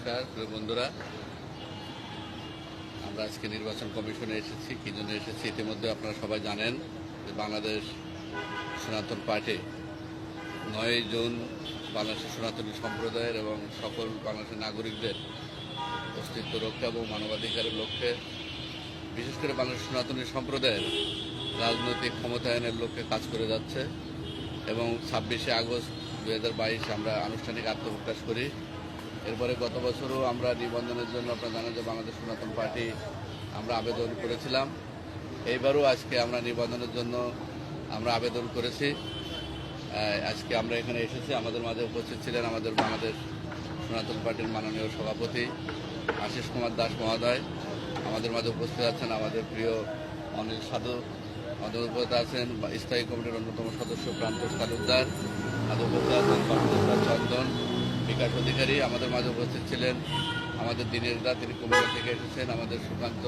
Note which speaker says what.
Speaker 1: নমস্কার প্রিয় বন্ধুরা, আমরা আজকে নির্বাচন কমিশনে এসেছি। কি জন্য এসেছি ইতিমধ্যে আপনারা সবাই জানেন যে বাংলাদেশ সনাতন পার্টি 9 জুন বাংলাদেশের সনাতনী সম্প্রদায়ের এবং সকল বাংলাদেশের নাগরিকদের অস্তিত্ব রক্ষা এবং মানবাধিকারের লক্ষ্যে, বিশেষ করে বাংলাদেশ সনাতনী সম্প্রদায়ের রাজনৈতিক ক্ষমতায়নের লক্ষ্যে কাজ করে যাচ্ছে এবং 26শে আগস্ট 2022 আমরা আনুষ্ঠানিক আত্মপ্রকাশ করি। এরপরে গত বছরও আমরা নিবন্ধনের জন্য, আপনারা জানেন যে বাংলাদেশ সনাতন পার্টি আমরা আবেদন করেছিলাম। এইবারও আজকে আমরা নিবন্ধনের জন্য আমরা আবেদন করেছি। আজকে আমরা এখানে এসেছি। আমাদের মাঝে উপস্থিত ছিলেন আমাদের বাংলাদেশ সনাতন পার্টির মাননীয় সভাপতি আশিস কুমার দাস মহোদয়। আমাদের মাঝে উপস্থিত আছেন আমাদের প্রিয় অনিল সাধু। আমাদের উপস্থিত আছেন স্থায়ী কমিটির অন্যতম সদস্য প্রান্তোষ তালুকদার। আমাদের উপস্থিত আছেন বাসুদেব চন্দন, বিকাশ অধিকারী। আমাদের মাঝে উপস্থিত ছিলেন আমাদের দিনের দা, তিনি কুমিল্লা থেকে এসেছেন। আমাদের সুকান্ত